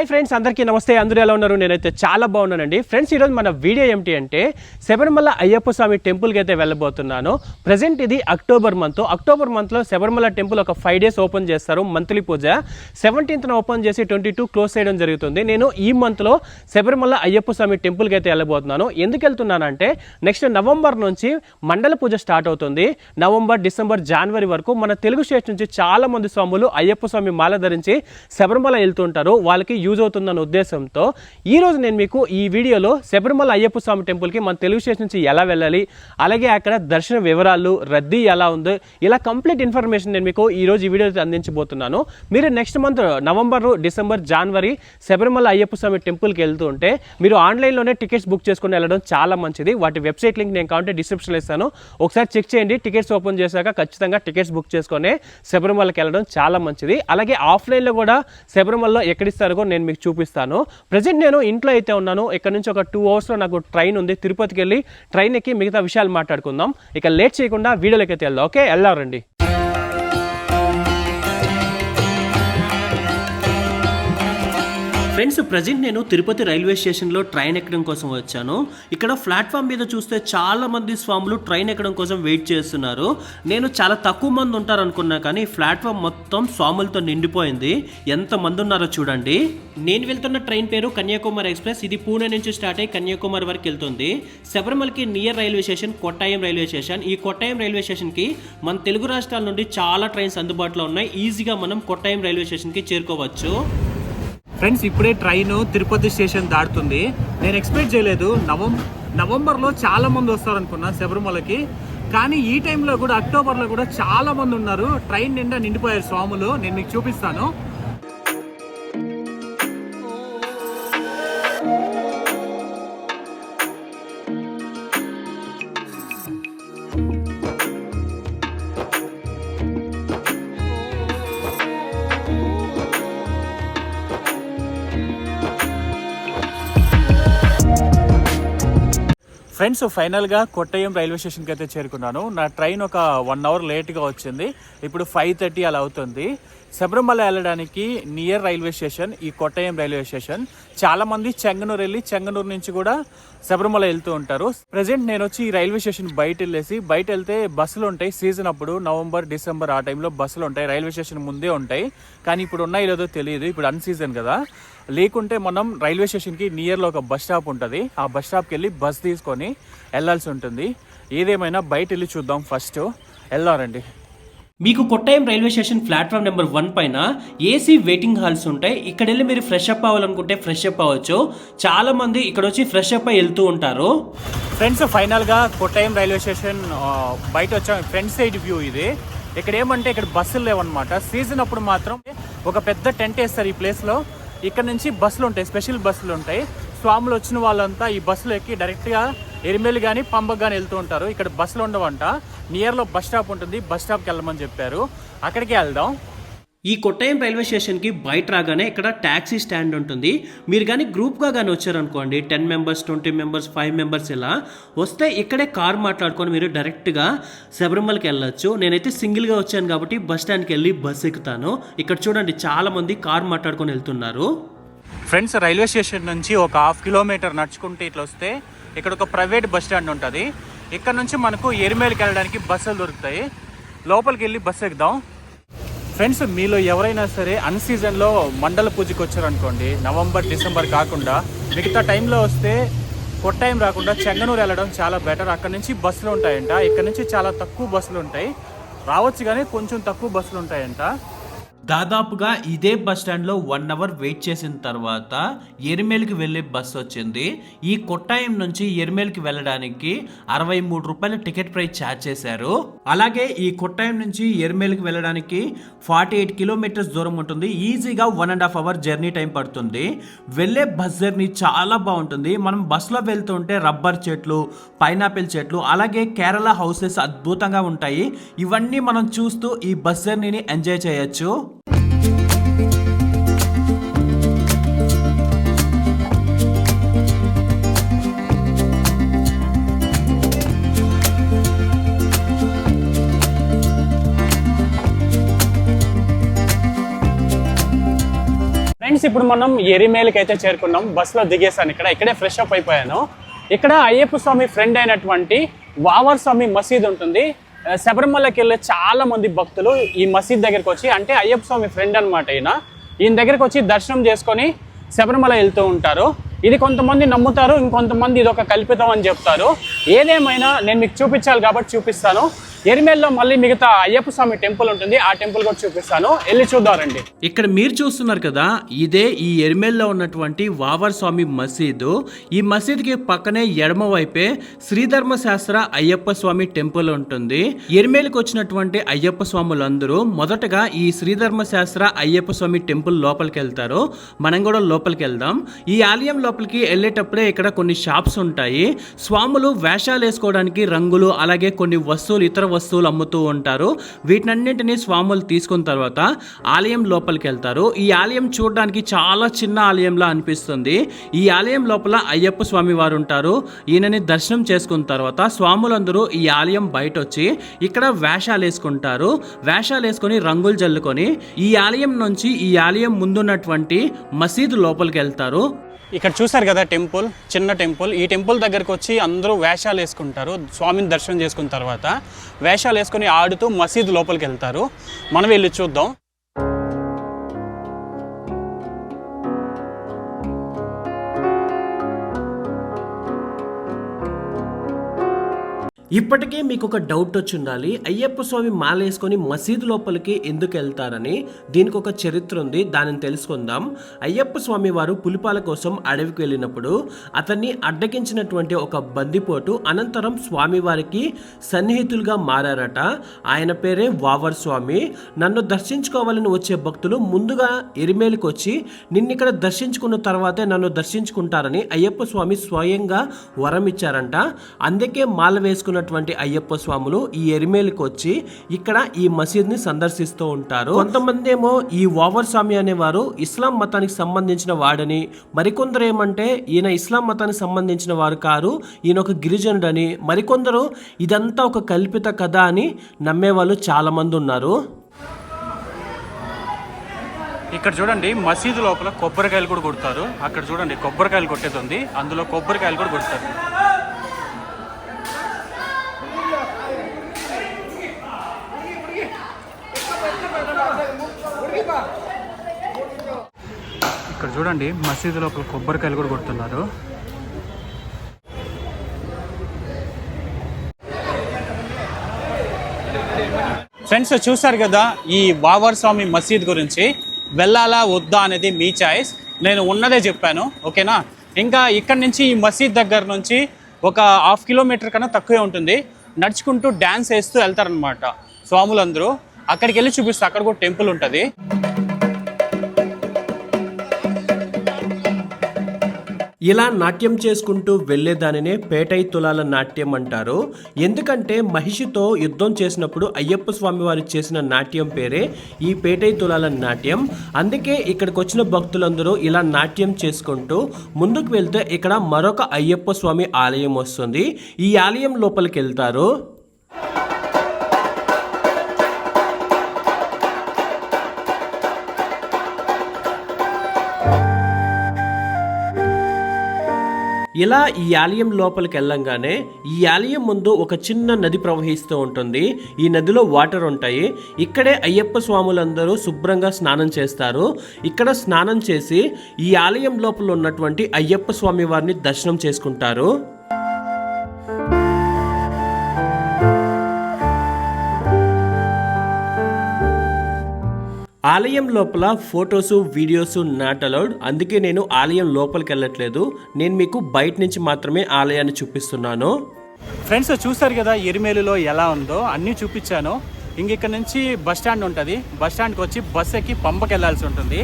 Hi friends, అందరికీ నమస్తే. అందరూ ఎలా ఉన్నారు? నేనైతే చాలా బాగున్నానండి. ఫ్రెండ్స్, ఈరోజు మన వీడియో ఏమిటి అంటే శబరిమల అయ్యప్ప స్వామి టెంపుల్కి అయితే వెళ్ళబోతున్నాను. ప్రజెంట్ ఇది అక్టోబర్ మంత్లో శబరిమల టెంపుల్ ఒక 5 days ఓపెన్ చేస్తారు. మంత్లీ పూజ 17th ఓపెన్ చేసి 22 క్లోజ్ చేయడం జరుగుతుంది. నేను ఈ మంత్లో శబరిమల అయ్యప్ప స్వామి టెంపుల్కి అయితే వెళ్ళబోతున్నాను. ఎందుకు వెళ్తున్నానంటే నెక్స్ట్ నవంబర్ నుంచి మండల పూజ స్టార్ట్ అవుతుంది. నవంబర్, డిసెంబర్, జనవరి వరకు మన తెలుగు స్టేట్ నుంచి చాలా మంది స్వాములు అయ్యప్ప స్వామి మాల ధరించి శబరిమల వెళ్తుంటారు. వాళ్ళకి యూజ్ అవుతుందన్న ఉద్దేశంతో ఈరోజు నేను మీకు ఈ వీడియోలో శబరిమల అయ్యప్ప స్వామి టెంపుల్కి మన తెలుగు స్టేట్ నుంచి ఎలా వెళ్ళాలి, అలాగే అక్కడ దర్శన వివరాలు, రద్దీ ఎలా ఉంది, ఇలా కంప్లీట్ ఇన్ఫర్మేషన్ నేను మీకు ఈరోజు ఈ వీడియో అందించబోతున్నాను. మీరు నెక్స్ట్ మంత్ నవంబర్, డిసెంబర్, జనవరి శబరిమల అయ్యప్ప స్వామి టెంపుల్కి వెళ్తూ ఉంటే మీరు ఆన్లైన్లోనే టికెట్స్ బుక్ చేసుకుని వెళ్ళడం చాలా మంచిది. వాటి వెబ్సైట్ లింక్ నేను కావాలంటే డిస్క్రిప్షన్లో ఇస్తాను, ఒకసారి చెక్ చేయండి. టికెట్స్ ఓపెన్ చేశాక ఖచ్చితంగా టికెట్స్ బుక్ చేసుకొని శబరిమలకి వెళ్ళడం చాలా మంచిది. అలాగే ఆఫ్లైన్లో కూడా శబరిమలలో ఎక్కడిస్తారో నేను మీకు చూపిస్తాను. ప్రజెంట్ నేను ఇంట్లో అయితే ఉన్నాను. ఇక్కడ నుంచి ఒక 2 hours నాకు ట్రైన్ ఉంది. తిరుపతికి వెళ్ళి ట్రైన్ ఎక్కి మిగతా విషయాలు మాట్లాడుకుందాం. ఇక లేట్ చేయకుండా వీడియోలోకి అయితే వెళ్దాం. ఓకే, వెళ్ళారండి. ఫ్రెండ్స్, ప్రజెంట్ నేను తిరుపతి రైల్వే స్టేషన్లో ట్రైన్ ఎక్కడం కోసం వచ్చాను. ఇక్కడ ప్లాట్ఫామ్ మీద చూస్తే చాలా మంది స్వాములు ట్రైన్ ఎక్కడం కోసం వెయిట్ చేస్తున్నారు. నేను చాలా తక్కువ మంది ఉంటారు అనుకున్నా, కానీ ప్లాట్ఫామ్ మొత్తం స్వాములతో నిండిపోయింది. ఎంతమంది ఉన్నారో చూడండి. నేను వెళ్తున్న ట్రైన్ పేరు కన్యాకుమారి ఎక్స్ప్రెస్. ఇది పూణే నుంచి స్టార్ట్ అయ్యి కన్యాకుమారి వరకు వెళ్తుంది. శబరిమలకి near railway station Kottayam railway station. ఈ కొట్టాయం రైల్వే స్టేషన్కి మన తెలుగు రాష్ట్రాల నుండి చాలా ట్రైన్స్ అందుబాటులో ఉన్నాయి. ఈజీగా మనం కొట్టాయం రైల్వే స్టేషన్కి చేరుకోవచ్చు. ఫ్రెండ్స్, ఇప్పుడే ట్రైన్ తిరుపతి స్టేషన్ దాటుతుంది. నేను ఎక్స్పెక్ట్ చేయలేదు నవంబర్లో చాలా మంది వస్తారు అనుకున్నా శబరిమలకి, కానీ ఈ టైంలో కూడా అక్టోబర్లో కూడా చాలా మంది ఉన్నారు. ట్రైన్ నిండా నిండిపోయారు స్వాములు. నేను మీకు చూపిస్తాను. ఫ్రెండ్స్, ఫైనల్గా కొట్టాయం రైల్వే స్టేషన్కి అయితే చేరుకున్నాను. నా ట్రైన్ ఒక 1 hour లేట్గా వచ్చింది. ఇప్పుడు 5:30 అలా అవుతుంది. శబరిమల వెళ్ళడానికి నియర్ రైల్వే స్టేషన్ ఈ కొట్టాయం రైల్వే స్టేషన్. చాలామంది చెంగనూరు వెళ్ళి చెంగనూరు నుంచి కూడా శబరిమల వెళ్తూ ఉంటారు. ప్రజెంట్ నేను వచ్చి ఈ రైల్వే స్టేషన్ బయట వెళ్తే బస్సులు ఉంటాయి. సీజన్ అప్పుడు నవంబర్, డిసెంబర్ ఆ టైంలో బస్సులు ఉంటాయి. రైల్వే స్టేషన్ ముందే ఉంటాయి, కానీ ఇప్పుడు ఉన్నాయో లేదో తెలియదు. ఇప్పుడు అన్సీజన్ కదా. లేకుంటే మనం రైల్వే స్టేషన్కి నియర్లో ఒక బస్ స్టాప్ ఉంటుంది. ఆ బస్ స్టాప్కి వెళ్ళి బస్ తీసుకొని వెళ్ళాల్సి ఉంటుంది. ఏదేమైనా బయట వెళ్ళి చూద్దాం. ఫస్ట్ వెళ్ళారండి. మీకు Kottayam railway station platform number 1 పైన ఏసీ వెయిటింగ్ హాల్స్ ఉంటాయి. ఇక్కడ వెళ్ళి మీరు ఫ్రెష్ అప్ అవ్వాలనుకుంటే ఫ్రెష్ అప్ అవ్వచ్చు. చాలా మంది ఇక్కడ వచ్చి ఫ్రెష్ అప్ అయి వెళ్తూ ఉంటారు. ఫ్రెండ్స్, ఫైనల్గా కొట్టాయం రైల్వే స్టేషన్ బయట వచ్చాం. ఫ్రంట్ సైడ్ వ్యూ ఇది. ఇక్కడ ఏమంటే ఇక్కడ బస్సులు లేవన్నమాట. సీజన్ అప్పుడు మాత్రం ఒక పెద్ద టెంట్ వేస్తారు ఈ ప్లేస్లో. ఇక్కడ నుంచి బస్సులు ఉంటాయి, స్పెషల్ బస్సులు ఉంటాయి. స్వాములు వచ్చిన వాళ్ళంతా ఈ బస్సులు ఎక్కి డైరెక్ట్గా ఎరిమేలు కానీ పంబకు కానీ వెళ్తూ ఉంటారు. ఇక్కడ బస్సులు ఉండవంట. నియర్లో బస్ స్టాప్ ఉంటుంది. బస్ స్టాప్కి వెళ్ళమని చెప్పారు. అక్కడికి వెళ్దాం. ఈ కొట్టాయం రైల్వే స్టేషన్కి బయట రాగానే ఇక్కడ ట్యాక్సీ స్టాండ్ ఉంటుంది. మీరు కానీ గ్రూప్గా కానీ వచ్చారనుకోండి, 10 members, 20 members, 5 members ఇలా వస్తే ఇక్కడే కార్ మాట్లాడుకొని మీరు డైరెక్ట్గా శబరిమలకి వెళ్ళొచ్చు. నేనైతే సింగిల్గా వచ్చాను కాబట్టి బస్ స్టాండ్కి వెళ్ళి బస్ ఎక్కుతాను. ఇక్కడ చూడండి, చాలామంది కార్ మాట్లాడుకొని వెళ్తున్నారు. ఫ్రెండ్స్, రైల్వే స్టేషన్ నుంచి ఒక 1/2 kilometer నడుచుకుంటే ఇట్లా వస్తే ఇక్కడ ఒక ప్రైవేట్ బస్ స్టాండ్ ఉంటుంది. ఇక్కడ నుంచి మనకు ఎరిమేలికి వెళ్ళడానికి బస్సులు దొరుకుతాయి. లోపలికి వెళ్ళి బస్సు ఎక్కుదాం. ఫ్రెండ్స్, మీలో ఎవరైనా సరే అన్సీజన్లో మండల పూజకి వచ్చారనుకోండి, నవంబర్, డిసెంబర్ కాకుండా మిగతా టైంలో వస్తే కొట్టాయం రాకుండా చెంగనూరు వెళ్ళడం చాలా బెటర్. అక్కడ నుంచి బస్సులు ఉంటాయంట. ఇక్కడ నుంచి చాలా తక్కువ బస్సులు ఉంటాయి. రావచ్చు కానీ కొంచెం తక్కువ బస్సులు ఉంటాయంట. దాదాపుగా ఇదే బస్ స్టాండ్లో 1 hour వెయిట్ చేసిన తర్వాత ఎరిమేలికి వెళ్ళే బస్సు వచ్చింది. ఈ కొట్టాయం నుంచి ఎరిమేలికి వెళ్ళడానికి 63 రూపాయల టికెట్ ప్రైస్ ఛార్జ్ చేశారు. అలాగే ఈ కొట్టాయం నుంచి ఎరిమేలికి వెళ్ళడానికి 48 kilometers దూరం ఉంటుంది. ఈజీగా 1.5 hour జర్నీ టైం పడుతుంది. వెళ్ళే బస్ జర్నీ చాలా బాగుంటుంది. మనం బస్సులో వెళ్తుంటే రబ్బర్ చెట్లు, పైనాపిల్ చెట్లు, అలాగే కేరళ హౌసెస్ అద్భుతంగా ఉంటాయి. ఇవన్నీ మనం చూస్తూ ఈ బస్ జర్నీని ఎంజాయ్ చేయొచ్చు. ఫ్రెండ్స్ ఇప్పుడు మనం ఎరిమేలికి అయితే చేరుకున్నాం. బస్సులో దిగేసాను, ఇక్కడే ఫ్రెష్ అప్ అయిపోయాను. ఇక్కడ అయ్యప్ప స్వామి ఫ్రెండ్ అయినటువంటి వావర్ స్వామి మసీద్ ఉంటుంది. శబరిమలకి వెళ్ళే చాలా మంది భక్తులు ఈ మసీద్ దగ్గరికి వచ్చి, అంటే అయ్యప్ప స్వామి ఫ్రెండ్ అనమాట ఈయన దగ్గరికి వచ్చి దర్శనం చేసుకొని శబరిమల వెళ్తూ ఉంటారు. ఇది కొంతమంది నమ్ముతారు, ఇంకొంతమంది ఇది ఒక కల్పితం అని చెప్తారు. ఏదేమైనా నేను మీకు చూపించాలి కాబట్టి చూపిస్తాను. ఎరిమేల్లో మళ్ళీ మిగతా అయ్యప్ప స్వామి టెంపుల్ ఉంటుంది, ఆ టెంపుల్ కూడా చూపిస్తాను, వెళ్ళి చూద్దారండి. ఇక్కడ మీరు చూస్తున్నారు కదా, ఇదే ఈ ఎరిమేల్లో ఉన్నటువంటి వావర్ స్వామి మసీదు. ఈ మసీద్కి పక్కనే ఎడమ వైపే శ్రీధర్మశాస్త్ర అయ్యప్ప స్వామి టెంపుల్ ఉంటుంది. ఎరిమేలికి వచ్చినటువంటి అయ్యప్ప స్వాములందరూ మొదటగా ఈ శ్రీధర్మశాస్త్ర అయ్యప్ప స్వామి టెంపుల్ లోపలికి వెళ్తారు. మనం కూడా లోపలికి వెళ్దాం. ఈ ఆలయం లోపలికి వెళ్ళేటప్పుడే ఇక్కడ కొన్ని షాప్స్ ఉంటాయి. స్వాములు వేషాలు వేసుకోవడానికి రంగులు, అలాగే కొన్ని వస్తువులు, ఇతర వస్తువులు అమ్ముతూ ఉంటారు. వీటినన్నింటినీ స్వాములు తీసుకున్న తర్వాత ఆలయం లోపలికి వెళ్తారు. ఈ ఆలయం చూడడానికి చాలా చిన్న ఆలయంలా అనిపిస్తుంది. ఈ ఆలయం లోపల అయ్యప్ప స్వామి వారు ఉంటారు. ఈయనని దర్శనం చేసుకున్న తర్వాత స్వాములందరూ ఈ ఆలయం బయట వచ్చి ఇక్కడ వేషాలు వేసుకుంటారు. వేషాలు వేసుకొని రంగులు జల్లుకొని ఈ ఆలయం నుంచి ఈ ఆలయం ముందున్నటువంటి మసీదు లోపలికి వెళ్తారు. ఇక్కడ చూసారు కదా టెంపుల్, చిన్న టెంపుల్. ఈ టెంపుల్ దగ్గరకు వచ్చి అందరూ వేషాలు వేసుకుంటారు. స్వామిని దర్శనం చేసుకున్న తర్వాత వేషాలు వేసుకొని ఆడుతూ మసీదు లోపలికి వెళ్తారు. మనం వెళ్ళి చూద్దాం. ఇప్పటికే మీకు ఒక డౌట్ వచ్చి ఉండాలి, అయ్యప్ప స్వామి మాల వేసుకొని మసీదు లోపలికి ఎందుకు వెళ్తారని. దీనికి ఒక చరిత్ర ఉంది, దానిని తెలుసుకుందాం. అయ్యప్ప స్వామి వారు పులిపాల కోసం అడవికి వెళ్ళినప్పుడు అతన్ని అడ్డగించినటువంటి ఒక బందిపోటు అనంతరం స్వామివారికి సన్నిహితులుగా మారారట. ఆయన పేరే వావర్ స్వామి. నన్ను దర్శించుకోవాలని వచ్చే భక్తులు ముందుగా ఎరిమేలికి వచ్చి నిన్నిక్కడ దర్శించుకున్న తర్వాతే నన్ను దర్శించుకుంటారని అయ్యప్ప స్వామి స్వయంగా వరం ఇచ్చారంట. అందుకే మాల వేసుకున్న అయ్యప్ప స్వాములు ఈ ఎరిమేలికి వచ్చి ఇక్కడ ఈ మసీద్ని సందర్శిస్తూ ఉంటారు. కొంతమంది ఏమో ఈ వావర్ స్వామి అనేవారు ఇస్లాం మతానికి సంబంధించిన వాడని, మరికొందరు ఏమంటే ఈయన ఇస్లాం మతానికి సంబంధించిన వారు కారు, ఈయన ఒక గిరిజనుడని, మరికొందరు ఇదంతా ఒక కల్పిత కథ అని నమ్మేవాళ్ళు చాలా మంది ఉన్నారు. ఇక్కడ చూడండి మసీదు లోపల కొబ్బరికాయలు కూడా కొడతారు. అక్కడ చూడండి కొబ్బరికాయలు కొట్టేది ఉంది, అందులో కొబ్బరికాయలు కూడా కొడతారు. ఇక్కడ చూడండి మసీదు లోపల కొబ్బరికాయలు కూడా కొడుతున్నారు. ఫ్రెండ్స్ చూసారు కదా ఈ వావర్ స్వామి మసీద్ గురించి. వెళ్ళాలా వద్దా అనేది మీ చాయిస్, నేను ఉన్నదే చెప్పాను, ఓకేనా. ఇంకా ఇక్కడ నుంచి ఈ మసీద్ దగ్గర నుంచి ఒక 1/2 కిలోమీటర్ కన్నా తక్కువే ఉంటుంది. నడుచుకుంటూ డ్యాన్స్ వేస్తూ వెళ్తారనమాట స్వాములందరూ. అక్కడికి వెళ్ళి చూపిస్తే అక్కడ కూడా టెంపుల్ ఉంటుంది. ఇలా నాట్యం చేసుకుంటూ వెళ్లేదానినే పేటై తులాల నాట్యం అంటారు. ఎందుకంటే మహిషితో యుద్ధం చేసినప్పుడు అయ్యప్ప స్వామి వారు చేసిన నాట్యం పేరే ఈ పేటై తులాల నాట్యం. అందుకే ఇక్కడికి వచ్చిన భక్తులందరూ ఇలా నాట్యం చేసుకుంటూ ముందుకు వెళ్తే ఇక్కడ మరొక అయ్యప్ప స్వామి ఆలయం వస్తుంది. ఈ ఆలయం లోపలికి వెళ్తారు. ఇలా ఈ ఆలయం లోపలికి వెళ్ళంగానే ఈ ఆలయం ముందు ఒక చిన్న నది ప్రవహిస్తూ ఉంటుంది. ఈ నదిలో వాటర్ ఉంటాయి. ఇక్కడే అయ్యప్ప స్వాములందరూ శుభ్రంగా స్నానం చేస్తారు. ఇక్కడ స్నానం చేసి ఈ ఆలయం లోపల ఉన్నటువంటి అయ్యప్ప స్వామి వారిని దర్శనం చేసుకుంటారు. ఆలయం లోపల ఫొటోస్, వీడియోస్ నాట్ అలౌడ్. అందుకే నేను ఆలయం లోపలికి వెళ్ళట్లేదు. నేను మీకు బయట నుంచి మాత్రమే ఆలయాన్ని చూపిస్తున్నాను. ఫ్రెండ్స్ చూసారు కదా ఎరిమేలులో ఎలా ఉందో, అన్నీ చూపించాను. ఇక్కడ నుంచి బస్ స్టాండ్ ఉంటుంది. బస్ స్టాండ్కి వచ్చి బస్ ఎక్కి పంపకి వెళ్ళాల్సి ఉంటుంది.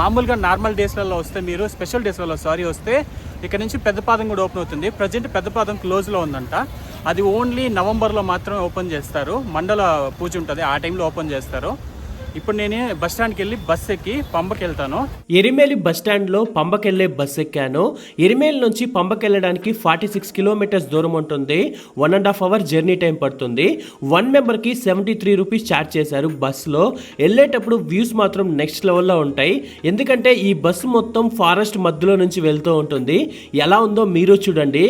మామూలుగా నార్మల్ డేస్లలో వస్తే, మీరు స్పెషల్ డేస్లలో వస్తే ఇక్కడ నుంచి పెద్దపాదం కూడా ఓపెన్ అవుతుంది. ప్రజెంట్ పెద్దపాదం క్లోజ్లో ఉందంట. అది ఓన్లీ నవంబర్లో మాత్రమే ఓపెన్ చేస్తారు. మండల పూజ ఉంటుంది, ఆ టైంలో ఓపెన్ చేస్తారు. ఇప్పుడు నేను బస్ స్టాండ్కి వెళ్ళి బస్ ఎక్కి పంబకి వెళ్తాను. ఎరిమేలి బస్ స్టాండ్లో పంబకెళ్లే బస్ ఎక్కాను. ఎరిమేలి నుంచి పంబకెళ్ళడానికి 46 కిలోమీటర్స్ దూరం ఉంటుంది. 1.5 అవర్ జర్నీ టైం పడుతుంది. 1 మెంబర్కి 73 రూపీస్ ఛార్జ్ చేశారు బస్సులో. వెళ్ళేటప్పుడు వ్యూస్ మాత్రం నెక్స్ట్ లెవెల్లో ఉంటాయి. ఎందుకంటే ఈ బస్సు మొత్తం ఫారెస్ట్ మధ్యలో నుంచి వెళ్తూ ఉంటుంది. ఎలా ఉందో మీరు చూడండి.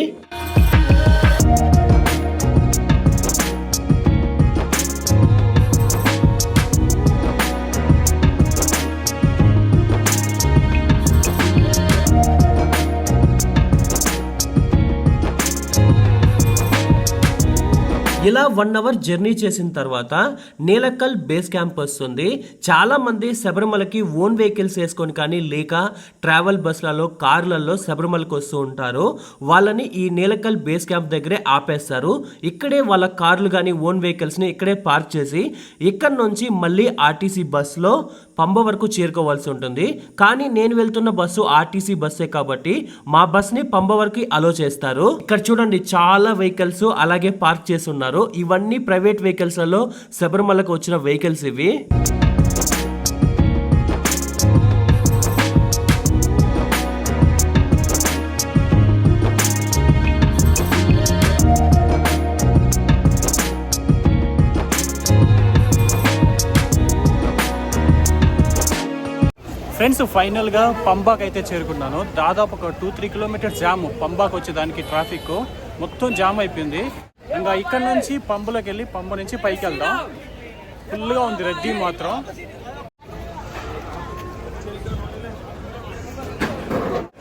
ఇలా 1 అవర్ జర్నీ చేసిన తర్వాత నీలక్కల్ బేస్ క్యాంప్ వస్తుంది. చాలా మంది శబరిమలకి ఓన్ వెహికల్స్ వేసుకొని కానీ లేక ట్రావెల్ బస్సులలో కార్లలో శబరిమలకి వస్తూ ఉంటారు. వాళ్ళని ఈ నీలక్కల్ బేస్ క్యాంప్ దగ్గరే ఆపేస్తారు. ఇక్కడే వాళ్ళ కార్లు కానీ ఓన్ వెహికల్స్ని ఇక్కడే పార్క్ చేసి ఇక్కడ నుంచి మళ్ళీ ఆర్టీసీ బస్సులో పంబ వరకు చేరుకోవాల్సి ఉంటుంది. కానీ నేను వెళ్తున్న బస్సు ఆర్టీసీ బస్సే కాబట్టి మా బస్ని పంబ వరకు అలో చేస్తారు. ఇక్కడ చూడండి చాలా వెహికల్స్ అలాగే పార్క్ చేసి ఉన్నారు. ఇవన్నీ ప్రైవేట్ వెహికల్స్లలో శబరిమలకు వచ్చిన వెహికల్స్ ఇవి. ఫ్రెండ్స్, ఫైనల్గా పంబాకి అయితే చేరుకున్నాను. దాదాపు ఒక 2-3 కిలోమీటర్స్ జామ్. పంబాకి వచ్చేదానికి ట్రాఫిక్ మొత్తం జామ్ అయిపోయింది. ఇంకా ఇక్కడ నుంచి పంబలోకి వెళ్ళి పంబ నుంచి పైకి వెళ్దాం. ఫుల్గా ఉంది రద్దీ మాత్రం.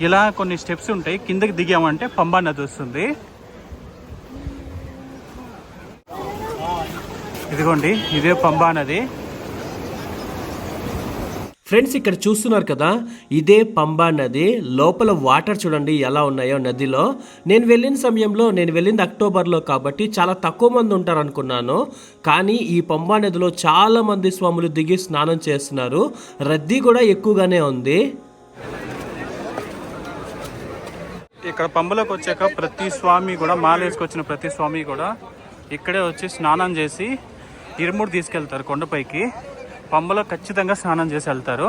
ఇలా కొన్ని స్టెప్స్ ఉంటాయి. కిందకి దిగామంటే పంబా నది వస్తుంది. ఇదిగోండి, ఇదే పంబా నది. ఫ్రెండ్స్, ఇక్కడ చూస్తున్నారు కదా, ఇదే పంబా నది. లోపల వాటర్ చూడండి ఎలా ఉన్నాయో నదిలో. నేను వెళ్ళిన సమయంలో, నేను వెళ్ళింది అక్టోబర్లో కాబట్టి చాలా తక్కువ మంది ఉంటారు అనుకున్నాను. కానీ ఈ పంబా నదిలో చాలా మంది స్వాములు దిగి స్నానం చేస్తున్నారు. రద్దీ కూడా ఎక్కువగానే ఉంది. ఇక్కడ పంబలోకి వచ్చాక ప్రతి స్వామి కూడా, మాల వేసుకొచ్చిన ప్రతి స్వామి కూడా ఇక్కడే వచ్చి స్నానం చేసి ఇరుముడు తీసుకెళ్తారు కొండపైకి. పంబలో ఖచ్చితంగా స్నానం చేసి వెళ్తారు.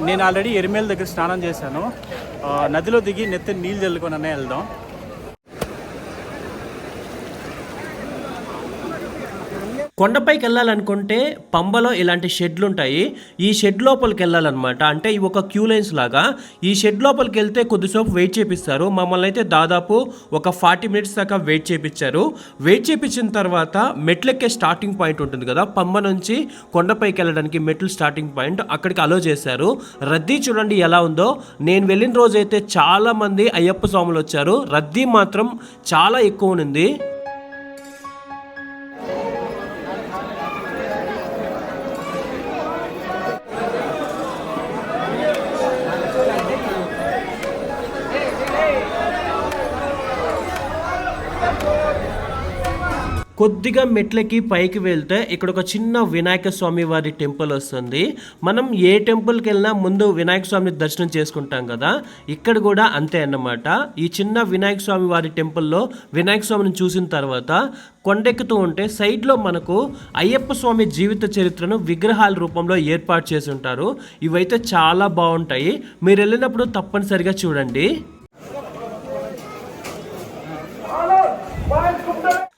నేను ఆల్రెడీ ఎరిమేల దగ్గర స్నానం చేశాను. నదిలో దిగి నెత్తి నీళ్ళు చల్లుకొననే వెళ్దాం. కొండపైకి వెళ్ళాలనుకుంటే పంబలో ఇలాంటి షెడ్లు ఉంటాయి. ఈ షెడ్ లోపలికి వెళ్ళాలన్నమాట. అంటే ఇవి ఒక క్యూ లైన్స్ లాగా. ఈ షెడ్ లోపలికి వెళ్తే కొద్దిసేపు వెయిట్ చేపిస్తారు. మమ్మల్ని అయితే దాదాపు ఒక 40 మినిట్స్ దాకా వెయిట్ చేపించారు. వెయిట్ చేపించిన తర్వాత మెట్లెక్కే స్టార్టింగ్ పాయింట్ ఉంటుంది కదా, పంబ నుంచి కొండపైకి వెళ్ళడానికి మెట్లు స్టార్టింగ్ పాయింట్, అక్కడికి అలో చేశారు. రద్దీ చూడండి ఎలా ఉందో. నేను వెళ్ళిన రోజు అయితే చాలా మంది అయ్యప్ప స్వాములు వచ్చారు. రద్దీ మాత్రం చాలా ఎక్కువ ఉంది. కొద్దిగా మెట్లకి పైకి వెళ్తే ఇక్కడ ఒక చిన్న వినాయక స్వామి వారి టెంపుల్ వస్తుంది. మనం ఏ టెంపుల్కి వెళ్ళినా ముందు వినాయక స్వామిని దర్శనం చేసుకుంటాం కదా, ఇక్కడ కూడా అంతే అన్నమాట. ఈ చిన్న వినాయక స్వామి వారి టెంపుల్లో వినాయక స్వామిని చూసిన తర్వాత కొండెక్కుతూ ఉంటే సైడ్లో మనకు అయ్యప్ప స్వామి జీవిత చరిత్రను విగ్రహాల రూపంలో ఏర్పాటు చేసి ఉంటారు. ఇవైతే చాలా బాగుంటాయి. మీరు వెళ్ళినప్పుడు తప్పనిసరిగా చూడండి.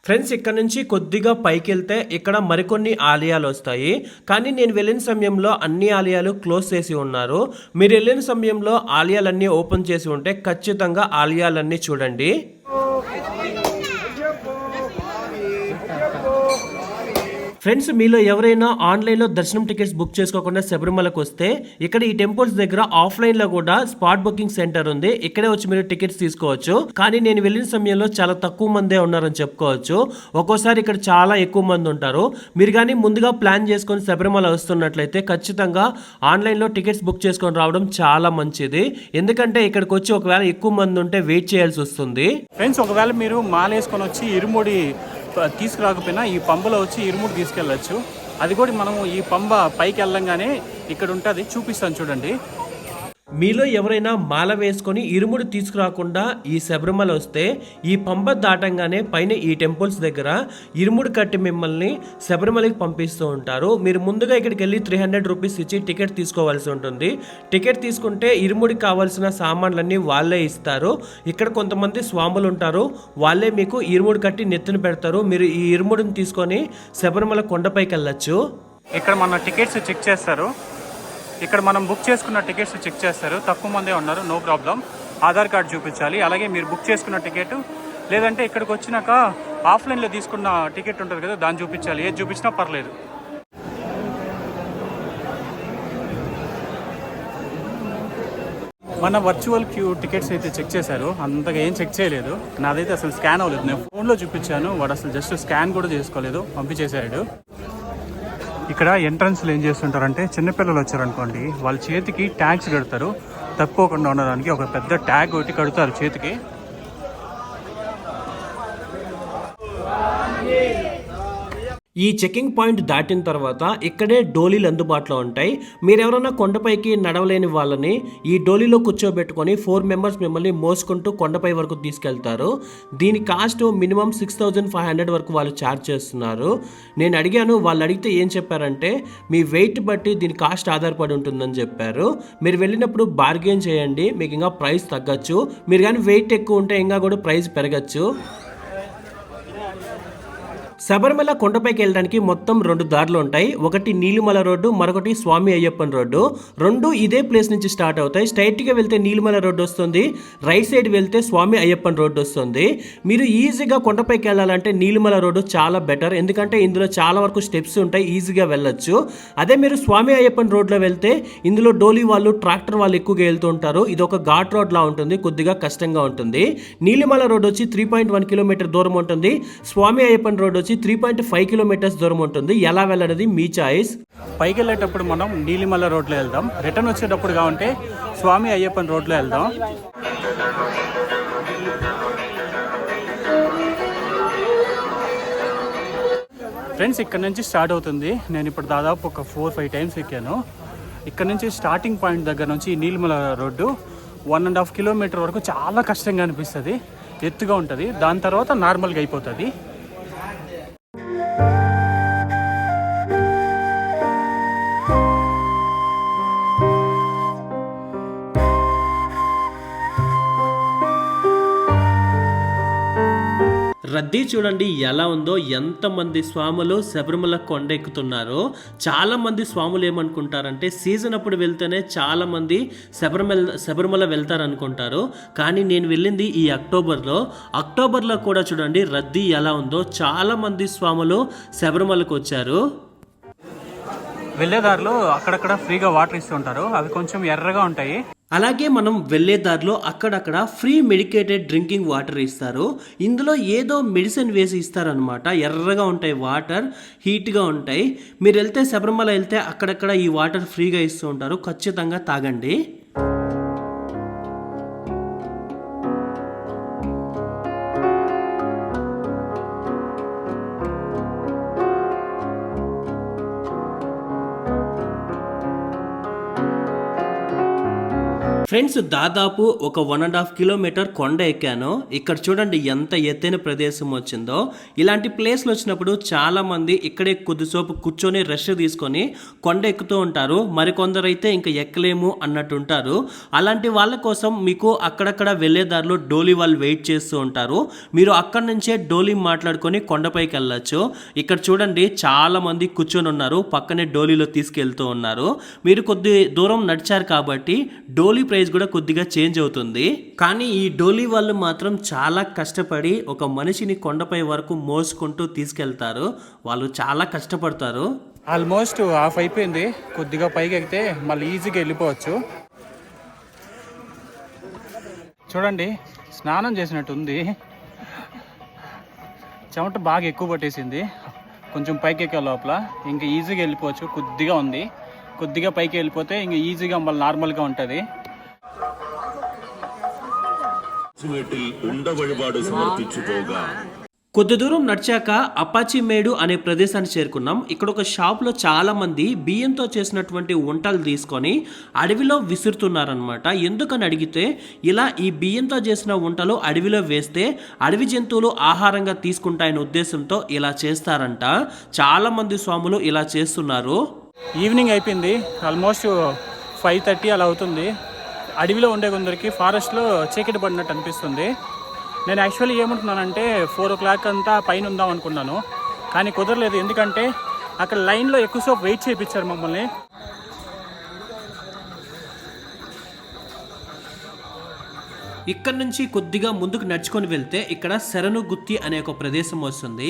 ఫ్రెండ్స్, ఇక్కడ నుంచి కొద్దిగా పైకి వెళ్తే ఇక్కడ మరికొన్ని ఆలయాలు వస్తాయి. కానీ నేను వెళ్ళిన సమయంలో అన్ని ఆలయాలు క్లోజ్ చేసి ఉన్నారు. మీరు వెళ్ళిన సమయంలో ఆలయాలన్నీ ఓపెన్ చేసి ఉంటే ఖచ్చితంగా ఆలయాలన్నీ చూడండి. ఫ్రెండ్స్, మీలో ఎవరైనా ఆన్లైన్లో దర్శనం టికెట్స్ బుక్ చేసుకోకుండా శబరిమలకు వస్తే ఇక్కడ ఈ టెంపుల్స్ దగ్గర ఆఫ్లైన్లో కూడా స్పాట్ బుకింగ్ సెంటర్ ఉంది. ఇక్కడే వచ్చి మీరు టికెట్స్ తీసుకోవచ్చు. కానీ నేను వెళ్ళిన సమయంలో చాలా తక్కువ మందే ఉన్నారని చెప్పుకోవచ్చు. ఒక్కోసారి ఇక్కడ చాలా ఎక్కువ మంది ఉంటారు. మీరు కానీ ముందుగా ప్లాన్ చేసుకొని శబరిమల వస్తున్నట్లయితే ఖచ్చితంగా ఆన్లైన్లో టికెట్స్ బుక్ చేసుకొని రావడం చాలా మంచిది. ఎందుకంటే ఇక్కడికి వచ్చి ఒకవేళ ఎక్కువ మంది ఉంటే వెయిట్ చేయాల్సి వస్తుంది. ఫ్రెండ్స్, ఒకవేళ మీరు మాల వేసుకొని వచ్చి ఇరుముడి తీసుకురాకపోయినా ఈ పంబలో వచ్చి ఇరుముడు తీసుకెళ్ళచ్చు. అది కూడా మనము ఈ పంబ పైకి వెళ్ళంగానే ఇక్కడ ఉంటుంది, చూపిస్తాను చూడండి. మీలో ఎవరైనా మాల వేసుకొని ఇరుముడి తీసుకురాకుండా ఈ శబరిమల వస్తే ఈ పంప దాటంగానే పైన ఈ టెంపుల్స్ దగ్గర ఇరుముడి కట్టి మిమ్మల్ని శబరిమలకి పంపిస్తూ ఉంటారు. మీరు ముందుగా ఇక్కడికి వెళ్ళి 300 రూపీస్ ఇచ్చి టికెట్ తీసుకోవాల్సి ఉంటుంది. టికెట్ తీసుకుంటే ఇరుముడికి కావాల్సిన సామాన్లన్నీ వాళ్ళే ఇస్తారు. ఇక్కడ కొంతమంది స్వాములు ఉంటారు, వాళ్ళే మీకు ఇరుముడి కట్టి నెత్తిన పెడతారు. మీరు ఈ ఇరుముడిని తీసుకొని శబరిమల కొండపైకి వెళ్ళచ్చు. ఇక్కడ మన టికెట్స్ చెక్ చేస్తారు. ఇక్కడ మనం బుక్ చేసుకున్న టికెట్స్ చెక్ చేస్తారు. తక్కువ మందే ఉన్నారు, నో ప్రాబ్లం. ఆధార్ కార్డు చూపించాలి. అలాగే మీరు బుక్ చేసుకున్న టికెట్ లేదంటే ఇక్కడికి వచ్చినాక ఆఫ్లైన్లో తీసుకున్న టికెట్ ఉంటుంది కదా, దాన్ని చూపించాలి. ఏది చూపించినా పర్లేదు. మన వర్చువల్ క్యూ టికెట్స్ అయితే చెక్ చేశారు. అంతగా ఏం చెక్ చేయలేదు. నాదైతే అసలు స్కాన్ అవ్వలేదు. నేను ఫోన్లో చూపించాను, వాడు అసలు జస్ట్ స్కాన్ కూడా చేసుకోలేదు, పంపించేశాడు. ఇక్కడ ఎంట్రన్స్లో ఏం చేస్తుంటారంటే, చిన్నపిల్లలు వచ్చారనుకోండి, వాళ్ళ చేతికి ట్యాగ్స్ కడతారు. తప్పుకోకుండా ఉండడానికి ఒక పెద్ద ట్యాగ్ ఒకటి కడతారు చేతికి. ఈ చెకింగ్ పాయింట్ దాటిన తర్వాత ఇక్కడే డోలీలు అందుబాటులో ఉంటాయి. మీరు ఎవరైనా కొండపైకి నడవలేని వాళ్ళని ఈ డోలీలో కూర్చోబెట్టుకొని 4 మెంబర్స్ మిమ్మల్ని మోసుకుంటూ కొండపై వరకు తీసుకెళ్తారు. దీని కాస్ట్ మినిమం 6500 వరకు వాళ్ళు ఛార్జ్ చేస్తున్నారు. నేను అడిగాను, వాళ్ళు అడిగితే ఏం చెప్పారంటే మీ వెయిట్ బట్టి దీని కాస్ట్ ఆధారపడి ఉంటుందని చెప్పారు. మీరు వెళ్ళినప్పుడు బార్గెన్ చేయండి, మీకు ఇంకా ప్రైస్ తగ్గచ్చు. మీరు కానీ వెయిట్ ఎక్కువ ఉంటే ఇంకా కూడా ప్రైస్ పెరగచ్చు. శబరిమల కొండపైకి వెళ్ళడానికి మొత్తం 2 దారులు ఉంటాయి. ఒకటి నీలిమల రోడ్డు, మరొకటి స్వామి అయ్యప్పన్ రోడ్డు. రెండు ఇదే ప్లేస్ నుంచి స్టార్ట్ అవుతాయి. స్ట్రైట్గా వెళ్తే నీలిమల రోడ్డు వస్తుంది, రైట్ సైడ్ వెళ్తే స్వామి అయ్యప్పన్ రోడ్డు వస్తుంది. మీరు ఈజీగా కొండపైకి వెళ్ళాలంటే నీలిమల రోడ్డు చాలా బెటర్, ఎందుకంటే ఇందులో చాలా వరకు స్టెప్స్ ఉంటాయి, ఈజీగా వెళ్ళొచ్చు. అదే మీరు స్వామి అయ్యప్పన్ రోడ్లో వెళ్తే ఇందులో డోలీ వాళ్ళు, ట్రాక్టర్ వాళ్ళు ఎక్కువగా వెళ్తూ ఉంటారు. ఇది ఒక ఘాట్ రోడ్ లా ఉంటుంది, కొద్దిగా కష్టంగా ఉంటుంది. నీలిమల రోడ్డు వచ్చి 3.1 కిలోమీటర్ దూరం ఉంటుంది. స్వామి అయ్యప్పన్ రోడ్డు వచ్చి 3.5 కిలోమీటర్స్ దూరం ఉంటుంది. ఎలా వెళ్ళఅనేది మీ చాయిస్. పైకి వెళ్ళేటప్పుడు మనం నీలిమల రోడ్లో వెళ్దాం, రిటర్న్ వచ్చేటప్పుడు కావంటే స్వామి అయ్యప్పన్ రోడ్లో వెళ్దాం. ఫ్రెండ్స్, ఇక్కడ నుంచి స్టార్ట్ అవుతుంది. నేను ఇప్పుడు దాదాపు ఒక 4-5 టైమ్స్ ఎక్కాను. ఇక్కడ నుంచి స్టార్టింగ్ పాయింట్ దగ్గర నుంచి నీలిమల రోడ్డు 1.5 కిలోమీటర్ వరకు చాలా కష్టంగా అనిపిస్తుంది, ఎత్తుగా ఉంటుంది. దాని తర్వాత నార్మల్గా అయిపోతుంది. రద్దీ చూడండి ఎలా ఉందో, ఎంతమంది స్వాములు శబరిమల కొండ ఎక్కుతున్నారో. చాలా మంది స్వాములు ఏమనుకుంటారంటే సీజన్ అప్పుడు వెళ్తేనే చాలా మంది శబరిమల వెళ్తారనుకుంటారు. కానీ నేను వెళ్ళింది ఈ అక్టోబర్లో కూడా చూడండి రద్దీ ఎలా ఉందో. చాలా మంది స్వాములు శబరిమలకు వచ్చారు. వెళ్ళేదారిలో అక్కడక్కడ ఫ్రీగా వాటర్ ఇస్తుంటారు, అవి కొంచెం ఎర్రగా ఉంటాయి. అలాగే మనం వెళ్ళే దారిలో అక్కడక్కడ ఫ్రీ మెడికేటెడ్ డ్రింకింగ్ వాటర్ ఇస్తారు. ఇందులో ఏదో మెడిసిన్ వేసి ఇస్తారనమాట. ఎర్రగా ఉంటాయి వాటర్, హీట్గా ఉంటాయి. మీరు వెళ్తే శబరిమల వెళ్తే అక్కడక్కడ ఈ వాటర్ ఫ్రీగా ఇస్తూ ఉంటారు, ఖచ్చితంగా తాగండి. ఫ్రెండ్స్, దాదాపు ఒక 1.5 కిలోమీటర్ కొండ ఎక్కాను. ఇక్కడ చూడండి ఎంత ఎత్తైన ప్రదేశం వచ్చిందో. ఇలాంటి ప్లేస్లు వచ్చినప్పుడు చాలా మంది ఇక్కడే కొద్దిసేపు కూర్చొని రెస్ట్ తీసుకొని కొండ ఎక్కుతూ ఉంటారు. మరికొందరైతే ఇంకా ఎక్కలేము అన్నట్టు ఉంటారు. అలాంటి వాళ్ళ కోసం మీకు అక్కడక్కడ వెళ్ళేదారిలో డోలీ వాళ్ళు వెయిట్ చేస్తూ ఉంటారు. మీరు అక్కడి నుంచే డోలీ మాట్లాడుకొని కొండపైకి వెళ్ళచ్చు. ఇక్కడ చూడండి చాలా మంది కూర్చొని ఉన్నారు, పక్కనే డోలీలో తీసుకెళ్తూ ఉన్నారు. మీరు కొద్ది దూరం నడిచారు కాబట్టి డోలీ ప్రైస్ కూడా కొద్దిగా చేంజ్ అవుతుంది. కానీ ఈ డోలీ వాళ్ళు మాత్రం చాలా కష్టపడి ఒక మనిషిని కొండపై వరకు మోసుకుంటూ తీసుకెళ్తారు. వాళ్ళు చాలా కష్టపడతారు. ఆల్మోస్ట్ హాఫ్ అయిపోయింది. కొద్దిగా పైకి ఎక్కితే మళ్ళీ ఈజీగా వెళ్ళిపోవచ్చు. చూడండి, స్నానం చేసినట్టు ఉంది. చెమట బాగా ఎక్కువ పట్టేసింది. కొంచెం పైకి ఎక్కే లోపల ఇంకా ఈజీగా వెళ్ళిపోవచ్చు. కొద్దిగా ఉంది, కొద్దిగా పైకి వెళ్ళిపోతే ఇంకా ఈజీగా మళ్ళీ నార్మల్గా ఉంటుంది. కొద్ది దూరం నడిచాక అపాచి మేడు అనే ప్రదేశాన్ని చేరుకున్నాం. ఇక్కడ ఒక షాప్లో చాలా మంది బియ్యంతో చేసినటువంటి వంటలు తీసుకొని అడవిలో విసురుతున్నారనమాట. ఎందుకని అడిగితే ఇలా ఈ బియ్యంతో చేసిన వంటలు అడవిలో వేస్తే అడవి జంతువులు ఆహారంగా తీసుకుంటాయనే ఉద్దేశంతో ఇలా చేస్తారంట. చాలా మంది స్వాములు ఇలా చేస్తున్నారు. ఈవినింగ్ అయిపోయింది, ఆల్మోస్ట్ 5:30 అలా అవుతుంది. అడవిలో ఉండే కొందరికి ఫారెస్ట్లో చీకటి పడినట్టు అనిపిస్తుంది. నేను యాక్చువల్లీ ఏమంటున్నానంటే 4 o'clock అంతా పైన ఉందాం అనుకున్నాను, కానీ కుదరలేదు. ఎందుకంటే అక్కడ లైన్లో ఎక్కువసేపు వెయిట్ చేయించారు మమ్మల్ని. ఇక్కడ నుంచి కొద్దిగా ముందుకు నడుచుకొని వెళ్తే ఇక్కడ శరణుగుత్తి అనే ఒక ప్రదేశం వస్తుంది.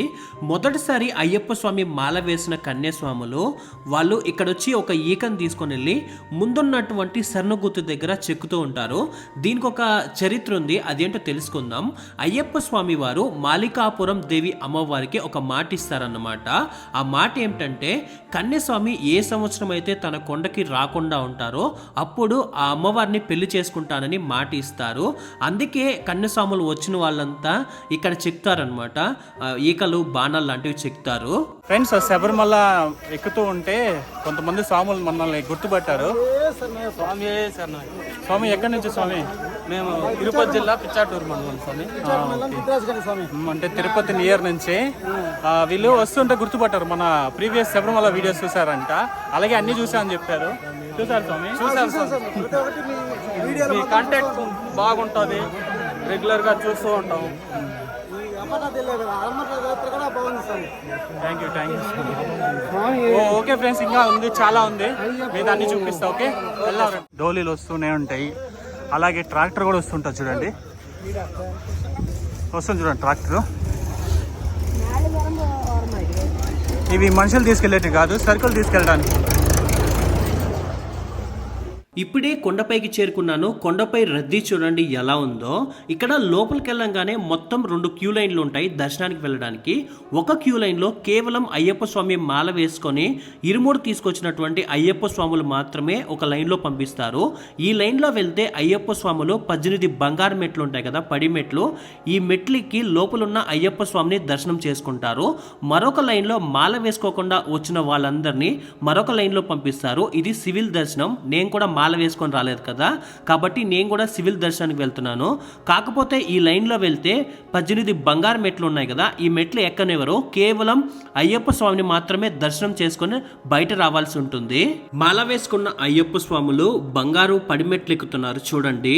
మొదటిసారి అయ్యప్ప స్వామి మాల వేసిన కన్యాస్వాములు వాళ్ళు ఇక్కడ వచ్చి ఒక ఈకను తీసుకొని వెళ్ళి ముందున్నటువంటి శరణుగుత్తి దగ్గర చెక్కుతూ ఉంటారు. దీనికి ఒక చరిత్ర ఉంది, అదేంటో తెలుసుకుందాం. అయ్యప్ప స్వామి వారు మాలికాపురం దేవి అమ్మవారికి ఒక మాట ఇస్తారన్నమాట. ఆ మాట ఏమిటంటే, కన్యాస్వామి ఏ సంవత్సరం అయితే తన కొండకి రాకుండా ఉంటారో అప్పుడు ఆ అమ్మవారిని పెళ్లి చేసుకుంటానని మాట ఇస్తారు. అందుకే కన్యస్వాములు వచ్చిన వాళ్ళంతా ఇక్కడ చెక్తారనమాట. ఈకలు, బాణాలు లాంటివి చెక్తారు. ఫ్రెండ్స్, శబరిమల ఎక్కుతూ ఉంటే కొంతమంది స్వాములు మనల్ని గుర్తుపట్టారు. స్వామి ఎక్కడి నుంచి స్వామి? మేము తిరుపతి జిల్లా పిచ్చాటూరు మండలం స్వామి. అంటే తిరుపతి నియర్ నుంచి వీళ్ళు వస్తుంటే గుర్తుపట్టారు. మన ప్రీవియస్ శబరిమల వీడియోస్ చూసారంట, అలాగే అన్ని చూసా అని చెప్పారు. చూసారు స్వామి? చూసారు. మీ కాంటాక్ట్ బాగుంటుంది, రెగ్యులర్గా చూస్తూ ఉంటాం. Thank you. ఓకే ఫ్రెండ్స్, ఇంకా ఉంది, చాలా ఉంది, మీ దాన్ని చూపిస్తా. ఓకే, వెళ్ళారు. డోలీలు వస్తూనే ఉంటాయి, అలాగే ట్రాక్టర్ కూడా వస్తుంటుంది. చూడండి, వస్తుంది చూడండి ట్రాక్టర్. ఇవి మనుషులు తీసుకెళ్ళేటివి కాదు, సరుకులు తీసుకెళ్ళడానికి. ఇప్పుడే కొండపైకి చేరుకున్నాను. కొండపై రద్దీ చూడండి ఎలా ఉందో. ఇక్కడ లోపలికి వెళ్ళంగానే మొత్తం 2 క్యూ లైన్లు ఉంటాయి దర్శనానికి వెళ్ళడానికి. ఒక క్యూ లైన్లో కేవలం అయ్యప్ప స్వామి మాల వేసుకొని ఇరుముడు తీసుకొచ్చినటువంటి అయ్యప్ప స్వాములు మాత్రమే ఒక లైన్లో పంపిస్తారు. ఈ లైన్లో వెళ్తే అయ్యప్ప స్వాములు 18 బంగారు మెట్లు ఉంటాయి కదా, పడి మెట్లు, ఈ మెట్లకి లోపలున్న అయ్యప్ప స్వామిని దర్శనం చేసుకుంటారు. మరొక లైన్లో మాల వేసుకోకుండా వచ్చిన వాళ్ళందరినీ మరొక లైన్లో పంపిస్తారు. ఇది సివిల్ దర్శనం. నేను కూడా మాల వేసుకొని రాలేదు కదా, కాబట్టి నేను కూడా సివిల్ దర్శనానికి వెళ్తున్నాను. కాకపోతే ఈ లైన్లో వెళ్తే 18 బంగారు మెట్లు ఉన్నాయి కదా, ఈ మెట్లు ఎక్కనివ్వరు. కేవలం అయ్యప్ప స్వామిని మాత్రమే దర్శనం చేసుకొని బయట రావాల్సి ఉంటుంది. మాల వేసుకున్న అయ్యప్ప స్వాములు బంగారు పడిమెట్లు ఎక్కుతున్నారు చూడండి.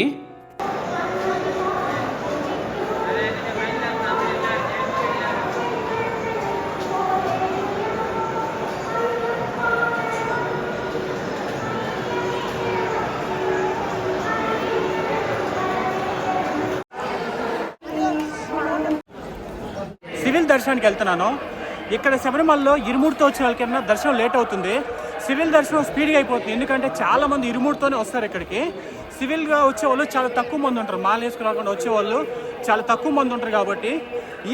సివిల్ దర్శనానికి వెళ్తున్నాను. ఇక్కడ శబరిమలలో ఇరుముడితో వచ్చిన వాళ్ళకైనా దర్శనం లేట్ అవుతుంది. సివిల్ దర్శనం స్పీడ్గా అయిపోతుంది, ఎందుకంటే చాలామంది ఇరుముడితోనే వస్తారు ఇక్కడికి. సివిల్గా వచ్చేవాళ్ళు చాలా తక్కువ మంది ఉంటారు, మాల వేసుకుని రాకుండా వచ్చేవాళ్ళు చాలా తక్కువ మంది ఉంటారు, కాబట్టి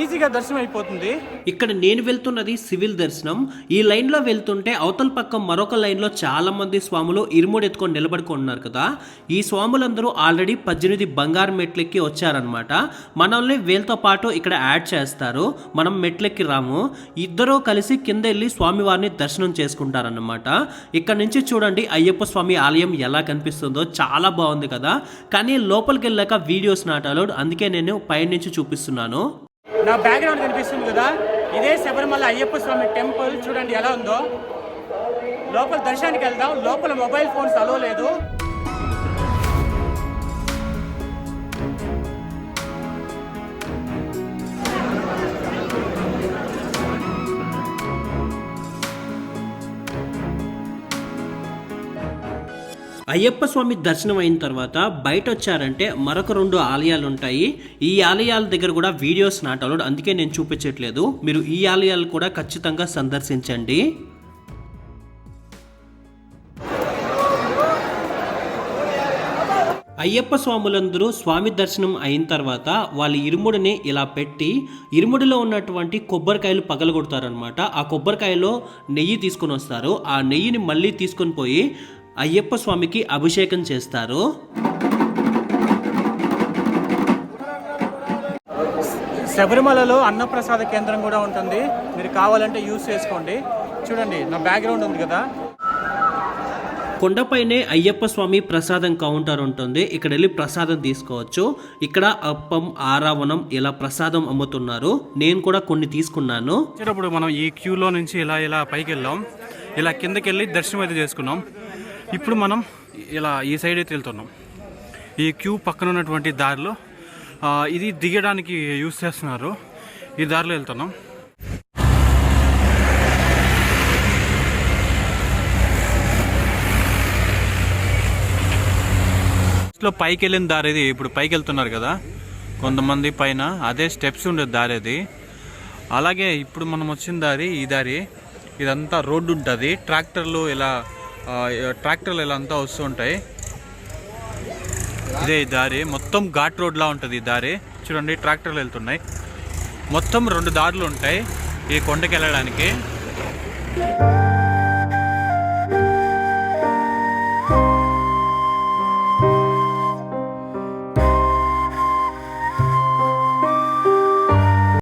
ఈజీగా దర్శనం అయిపోతుంది. ఇక్కడ నేను వెళ్తున్నది సివిల్ దర్శనం. ఈ లైన్లో వెళ్తుంటే అవతల పక్క మరొక లైన్లో చాలా మంది స్వాములు ఇరుముడు ఎత్తుకొని నిలబడుకున్నారు కదా. ఈ స్వాములందరూ ఆల్రెడీ 18 బంగారు మెట్లెక్కి వచ్చారనమాట. మనల్ని వీళ్ళతో పాటు ఇక్కడ యాడ్ చేస్తారు. మనం మెట్లెక్కి రాము, ఇద్దరూ కలిసి కింద వెళ్ళి స్వామివారిని దర్శనం చేసుకుంటారన్నమాట. ఇక్కడ నుంచి చూడండి అయ్యప్ప స్వామి ఆలయం ఎలా కనిపిస్తుందో, చాలా బాగుంది కదా. కానీ లోపలికి వెళ్ళాక వీడియోస్ నాట్ అలౌడ్, అందుకే నేను పైనుంచి చూపిస్తున్నాను. నా బ్యాక్గ్రౌండ్ కనిపిస్తుంది కదా, ఇదే శబరిమల అయ్యప్ప స్వామి టెంపుల్. చూడండి ఎలా ఉందో. లోపల దర్శనానికి వెళ్దాం. లోపల మొబైల్ ఫోన్స్ అలో లేదు. అయ్యప్ప స్వామి దర్శనం అయిన తర్వాత బయట వచ్చారంటే మరొక 2 ఆలయాలు ఉంటాయి. ఈ ఆలయాల దగ్గర కూడా వీడియోస్ నాట్ అలౌడ్, అందుకే నేను చూపించట్లేదు. మీరు ఈ ఆలయాలు కూడా ఖచ్చితంగా సందర్శించండి. అయ్యప్ప స్వాములందరూ స్వామి దర్శనం అయిన తర్వాత వాళ్ళ ఇరుముడిని ఇలా పెట్టి ఇరుముడిలో ఉన్నటువంటి కొబ్బరికాయలు పగలగొడతారనమాట. ఆ కొబ్బరికాయలో నెయ్యి తీసుకొని వస్తారు. ఆ నెయ్యిని మళ్ళీ తీసుకొని పోయి అయ్యప్ప స్వామికి అభిషేకం చేస్తారు. శబరిమలలో అన్నప్రసాద కేంద్రం కూడా ఉంటుంది, మీరు కావాలంటే యూస్ చేసుకోండి. చూడండి నా బ్యాక్గ్రౌండ్ ఉంది కదా. కొండపైనే అయ్యప్ప స్వామి ప్రసాదం కౌంటర్ ఉంటుంది. ఇక్కడ వెళ్ళి ప్రసాదం తీసుకోవచ్చు. ఇక్కడ అప్పం, ఆరావణం ఇలా ప్రసాదం అమ్ముతున్నారు. నేను కూడా కొన్ని తీసుకున్నాను. వచ్చేటప్పుడు మనం ఈ క్యూలో నుంచి ఇలా పైకి వెళ్ళాం, ఇలా కిందకి వెళ్ళి దర్శనం అయితే చేసుకున్నాం. ఇప్పుడు మనం ఇలా ఈ సైడ్ అయితే వెళ్తున్నాం. ఈ క్యూ పక్కన ఉన్నటువంటి దారిలో ఇది దిగడానికి యూస్ చేస్తున్నారు. ఈ దారిలో వెళ్తున్నాం. పైకి వెళ్ళిన దారి ఇది. ఇప్పుడు పైకి వెళ్తున్నారు కదా కొంతమంది పైన, అదే స్టెప్స్ ఉండే దారి అది. అలాగే ఇప్పుడు మనం వచ్చిన దారి ఈ దారి. ఇదంతా రోడ్డు ఉంటుంది, ట్రాక్టర్లు ఇలా అంతా వస్తూ ఉంటాయి. ఇదే ఈ దారి మొత్తం ఘాట్ రోడ్లా ఉంటుంది. ఈ దారి చూడండి, ట్రాక్టర్లు వెళ్తున్నాయి. మొత్తం 2 దారులు ఉంటాయి ఈ కొండకి వెళ్ళడానికి.